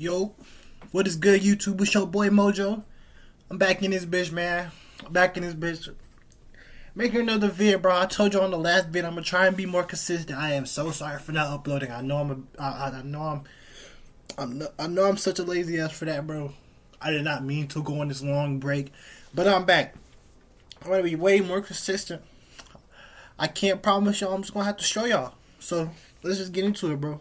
Yo, what is good, YouTube? It's your boy Mojo. I'm back in this bitch, man. I'm back in this bitch. Making another vid, bro. I told you on the last vid I'm gonna try and be more consistent. I am so sorry for not uploading. I know I'm such a lazy ass for that, bro. I did not mean to go on this long break, but I'm back. I'm gonna be way more consistent. I can't promise y'all. I'm just gonna have to show y'all. So let's just get into it, bro.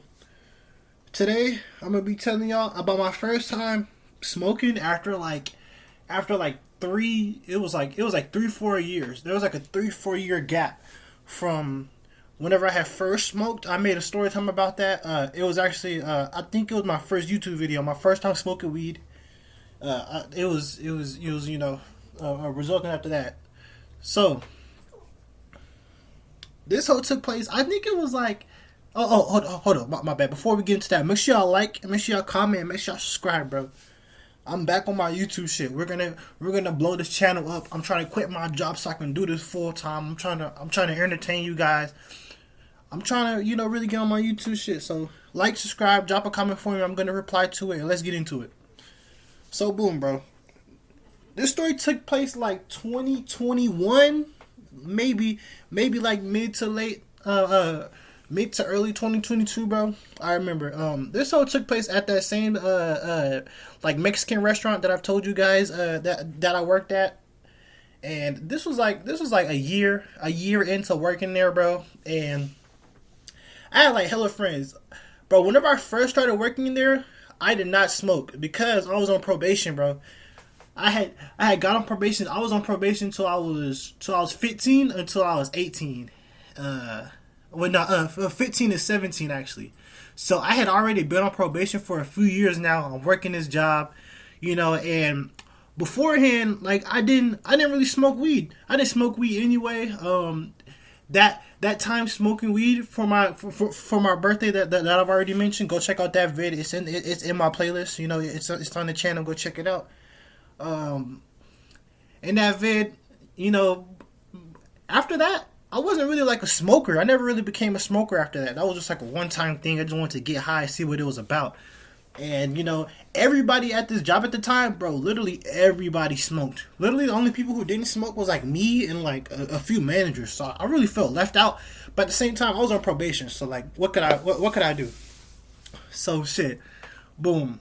Today I'm gonna be telling y'all about my first time smoking after three. It was like 3-4 years. There was like a 3-4 year gap from whenever I had first smoked. I made a story time about that. It was actually I think it was my first YouTube video. My first time smoking weed. It was resulting after that. So this whole took place. I think it was like. Hold on, my bad. Before we get into that, make sure y'all like, make sure y'all comment, make sure y'all subscribe, bro. I'm back on my YouTube shit. We're gonna blow this channel up. I'm trying to quit my job so I can do this full time. I'm trying to entertain you guys. I'm trying to really get on my YouTube shit. So like, subscribe, drop a comment for me. I'm gonna reply to it, and let's get into it. So boom, bro. This story took place like 2021, maybe like mid to early 2022, bro. I remember. This all took place at that same like Mexican restaurant that I've told you guys that I worked at, and this was like a year into working there, bro. And I had like hella friends, bro. Whenever I first started working in there, I did not smoke because I was on probation, bro. I had got on probation. I was on probation till I was 15 until I was 18. 15 to 17 actually. So I had already been on probation for a few years now. I'm working this job, and beforehand, like I didn't really smoke weed. I didn't smoke weed anyway. That time smoking weed for my birthday that I've already mentioned. Go check out that vid. It's in my playlist. It's on the channel. Go check it out. In that vid, after that, I wasn't really like a smoker. I never really became a smoker after that. That was just like a one-time thing. I just wanted to get high, see what it was about. And, everybody at this job at the time, bro, literally everybody smoked. Literally the only people who didn't smoke was like me and like a few managers. So I really felt left out. But at the same time, I was on probation. So like, what could I do? So shit. Boom.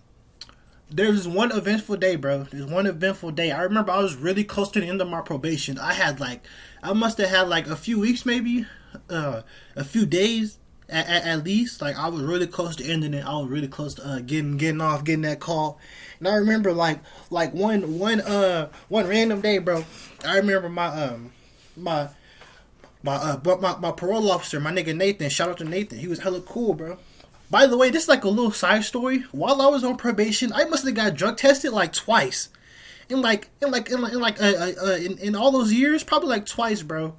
There's one eventful day, bro. I remember I was really close to the end of my probation. I must have had like a few weeks, maybe, a few days at least. Like I was really close to ending it. I was really close to getting that call. And I remember like one random day, bro. I remember my parole officer, my nigga Nathan. Shout out to Nathan. He was hella cool, bro. By the way, this is like a little side story. While I was on probation, I must have got drug tested like twice. In all those years, probably like twice, bro.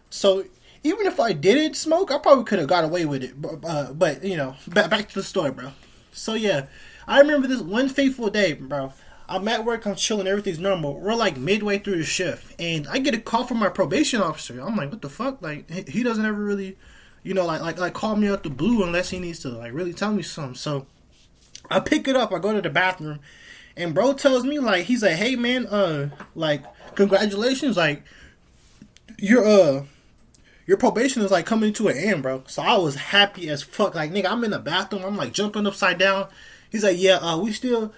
So even if I didn't smoke, I probably could have got away with it. But back to the story, bro. So yeah, I remember this one fateful day, bro. I'm at work, I'm chilling, everything's normal. We're like midway through the shift, and I get a call from my probation officer. I'm like, what the fuck? Like he doesn't ever really, like call me out the blue unless he needs to like really tell me something. So I pick it up, I go to the bathroom. And bro tells me, like, he's like, hey man, like, congratulations, like, your probation is like coming to an end, bro. So I was happy as fuck. Like, nigga, I'm in the bathroom, I'm like jumping upside down. He's like, yeah, you still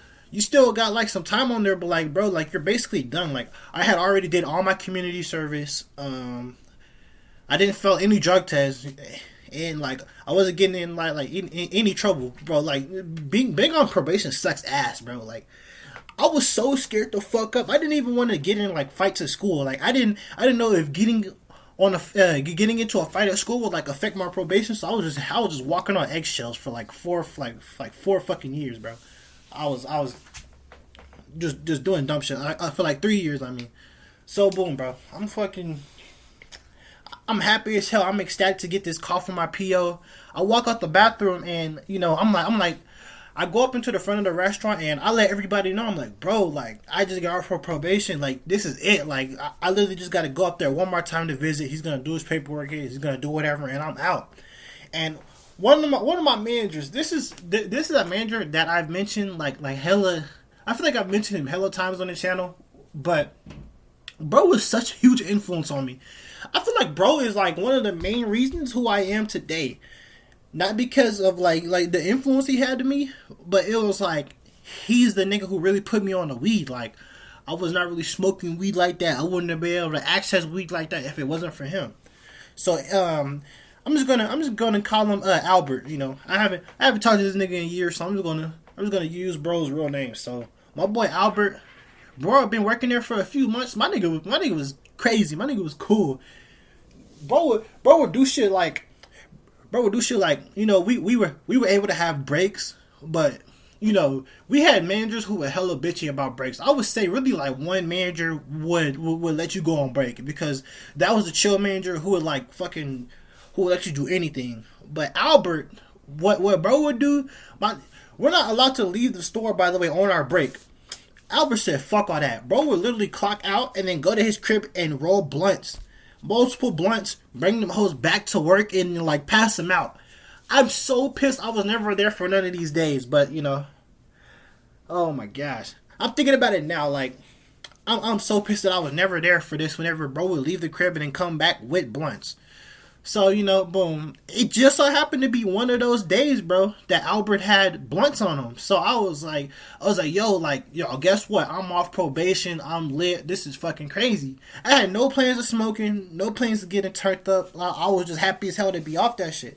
got like some time on there, but like, bro, like you're basically done. Like, I had already did all my community service. I didn't fail any drug tests. And like I wasn't getting in any trouble, bro. Like being on probation sucks ass, bro. Like I was so scared to fuck up. I didn't even want to get in like fights at school. Like I didn't know if getting into a fight at school would like affect my probation. So I was just walking on eggshells for like four fucking years, bro. I was just doing dumb shit. I for like 3 years. I mean, so boom, bro. I'm happy as hell. I'm ecstatic to get this call from my PO. I walk out the bathroom and I'm like, I go up into the front of the restaurant and I let everybody know. I'm like, bro, like I just got off for probation. Like this is it. Like I literally just got to go up there one more time to visit. He's gonna do his paperwork. He's gonna do whatever, and I'm out. And one of my managers. This is a manager that I've mentioned like hella. I feel like I've mentioned him hella times on the channel, but bro was such a huge influence on me. I feel like bro is like one of the main reasons who I am today. Not because of like the influence he had to me, but it was like he's the nigga who really put me on the weed. Like I was not really smoking weed like that. I wouldn't have been able to access weed like that if it wasn't for him. So I'm just gonna call him Albert. You know, I haven't talked to this nigga in years, so I'm just gonna use bro's real name. So my boy Albert, bro, I've been working there for a few months. My nigga was crazy. My nigga was cool. Bro would do shit like. Bro would do shit like, you know, we were able to have breaks, but you know, we had managers who were hella bitchy about breaks. I would say really like one manager would let you go on break because that was a chill manager who would like fucking who would let you do anything. But Albert, what bro would do, we're not allowed to leave the store, by the way, on our break. Albert said fuck all that. Bro would literally clock out and then go to his crib and roll blunts. Multiple blunts, bring them hoes back to work and like pass them out. I'm so pissed I was never there for none of these days, but you know, oh my gosh, I'm thinking about it now. Like, I'm so pissed that I was never there for this. Whenever bro would leave the crib and then come back with blunts. So you know, boom, it just so happened to be one of those days, bro, that Albert had blunts on him. So I was like, yo, guess what? I'm off probation. I'm lit. This is fucking crazy. I had no plans of smoking, no plans of getting turned up. I was just happy as hell to be off that shit.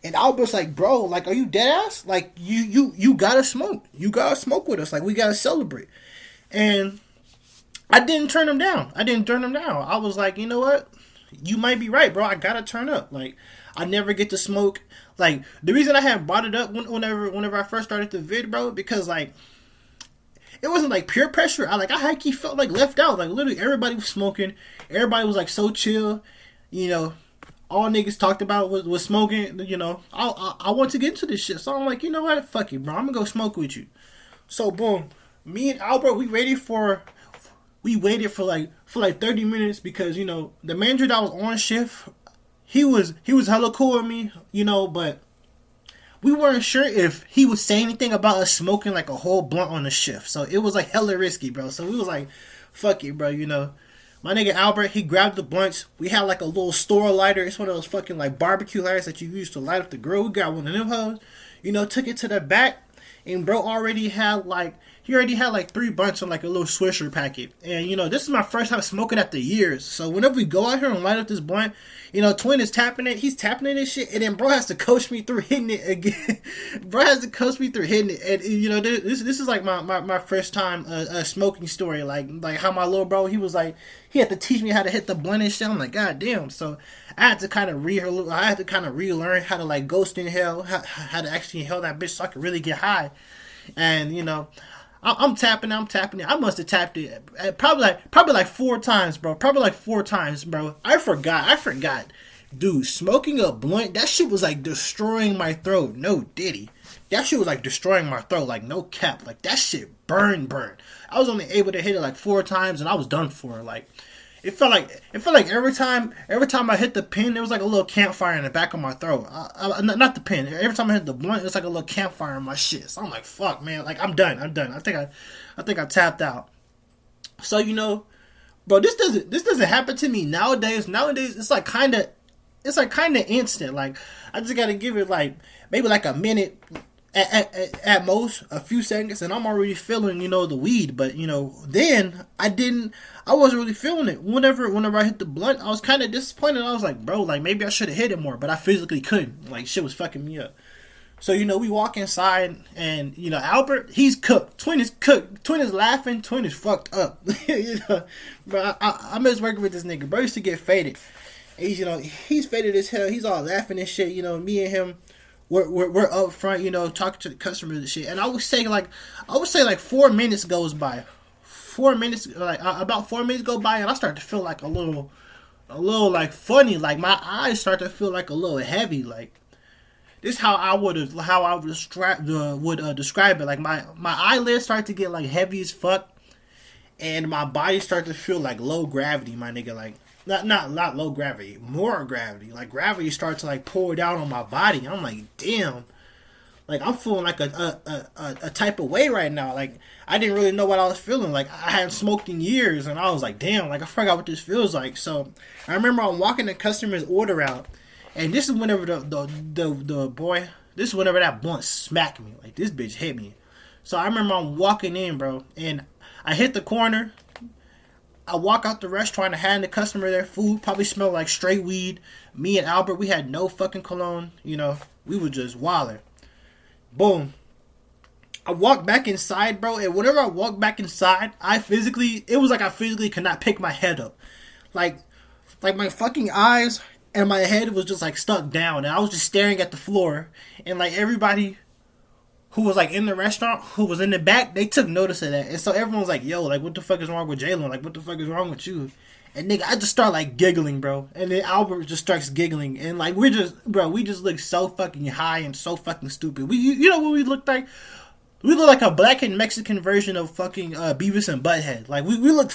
And Albert's like, bro, like, are you dead ass? Like, you gotta smoke. You gotta smoke with us. Like, we gotta celebrate. And I didn't turn him down. I was like, you know what? You might be right, bro. I gotta turn up. Like, I never get to smoke. Like, the reason I hadn't brought it up whenever I first started the vid, bro, because like it wasn't like peer pressure. I high key felt like left out. Like literally everybody was smoking. Everybody was like so chill. You know, all niggas talked about was smoking. You know, I want to get into this shit. So I'm like, you know what? Fuck it, bro. I'm gonna go smoke with you. So boom, me and Albert, we waited for like 30 minutes because, you know, the manager that was on shift, he was hella cool with me, you know, but we weren't sure if he would say anything about us smoking like a whole blunt on the shift. So it was like hella risky, bro. So we was like, fuck it, bro, you know. My nigga Albert, he grabbed the blunts. We had like a little store lighter. It's one of those fucking like barbecue lighters that you use to light up the grill. We got one of them hoes. You know, took it to the back. And bro already had like 3 blunts on like a little Swisher packet. And you know, this is my first time smoking after years. So whenever we go out here and light up this blunt, you know, Twin is tapping it. He's tapping it and shit. And then bro has to coach me through hitting it again. And you know, this is like my first time smoking story. Like how my little bro, he was like, he had to teach me how to hit the blunt and shit. I'm like, god damn. So I had to kind of relearn how to like ghost inhale, how to actually inhale that bitch so I could really get high. And you know, I'm tapping it. I must have tapped it probably like 4 times, bro. I forgot. Dude, smoking a blunt, that shit was like destroying my throat. No diddy. That shit was like destroying my throat, like no cap. Like that shit burned. I was only able to hit it like 4 times and I was done for. Like it felt like every time I hit the pin, there was like a little campfire in the back of my throat. Not the pin. Every time I hit the blunt, it was like a little campfire in my shit. So I'm like, fuck, man. Like I'm done. I think I tapped out. So you know, bro, this doesn't happen to me nowadays. Nowadays, it's like kind of instant. Like I just gotta give it like maybe like a minute. At most a few seconds and I'm already feeling, you know, the weed. But you know, then I wasn't really feeling it. Whenever I hit the blunt, I was kind of disappointed. I was like, bro, like maybe I should have hit it more, but I physically couldn't. Like shit was fucking me up. So you know, we walk inside and you know, Albert, he's cooked. Twin is cooked. Twin is laughing. Twin is fucked up. You know, bro, I miss working with this nigga. Bro used to get faded. He's faded as hell. He's all laughing and shit. You know, me and him, we're up front, you know, talking to the customers and shit. And I would say like 4 minutes goes by. 4 minutes, like about 4 minutes go by, and I start to feel like a little like funny. Like my eyes start to feel like a little heavy. Like this is how I would describe it. Like my eyelids start to get like heavy as fuck, and my body start to feel like low gravity, my nigga. Like not low gravity, more gravity. Like gravity started to like pour down on my body. I'm like, damn. Like I'm feeling like a type of way right now. Like I didn't really know what I was feeling. Like I hadn't smoked in years, and I was like, damn. Like I forgot what this feels like. So I remember I'm walking the customer's order out, and this is whenever the boy. This is whenever that blunt smacked me. Like this bitch hit me. So I remember I'm walking in, bro, and I hit the corner. I walk out the restaurant to hand the customer their food. Probably smelled like straight weed. Me and Albert, we had no fucking cologne. You know, we were just wilding. Boom. I walked back inside, bro, and whenever I walked back inside, it was like I physically could not pick my head up. Like my fucking eyes and my head was just like stuck down, and I was just staring at the floor, and like everybody who was like in the restaurant, who was in the back, they took notice of that. And so everyone was like, yo, like what the fuck is wrong with Jalen? Like what the fuck is wrong with you? And nigga, I just start like giggling, bro. And then Albert just starts giggling. And like we just look so fucking high and so fucking stupid. You know what we looked like? We look like a black and Mexican version of fucking Beavis and Butthead. Like we look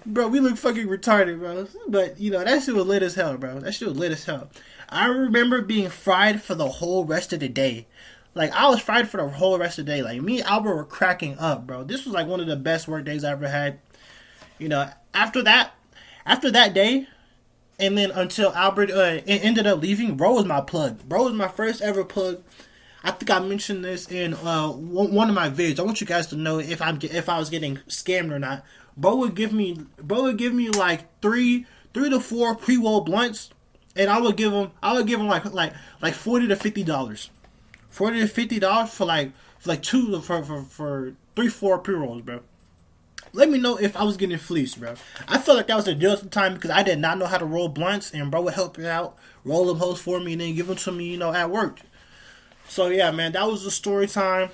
bro, we look fucking retarded, bro. But you know, that shit was lit as hell, bro. That shit was lit as hell. I remember being fried for the whole rest of the day. Like, I was fried for the whole rest of the day. Like, me and Albert were cracking up, bro. This was, like, one of the best work days I ever had. You know, after that day, and then until Albert ended up leaving, bro was my plug. Bro was my first ever plug. I think I mentioned this in one of my vids. I want you guys to know if I was getting scammed or not. Bro would give me like three to four pre-roll blunts, and I would give him like $40 to $50. $40 to $50 for 3-4 pre-rolls, bro. Let me know if I was getting fleeced, bro. I felt like that was a deal at the time because I did not know how to roll blunts, and bro would help me out, roll them hoes for me, and then give them to me, you know, at work. So yeah, man, that was the story time.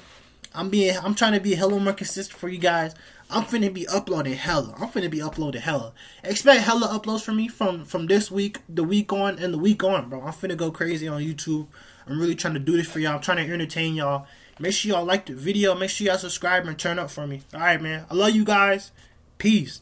I'm trying to be hella more consistent for you guys. I'm finna be uploading hella. Expect hella uploads from me from this week, the week on, and the week on, bro. I'm finna go crazy on YouTube. I'm really trying to do this for y'all. I'm trying to entertain y'all. Make sure y'all like the video. Make sure y'all subscribe and turn up for me. Alright, man. I love you guys. Peace.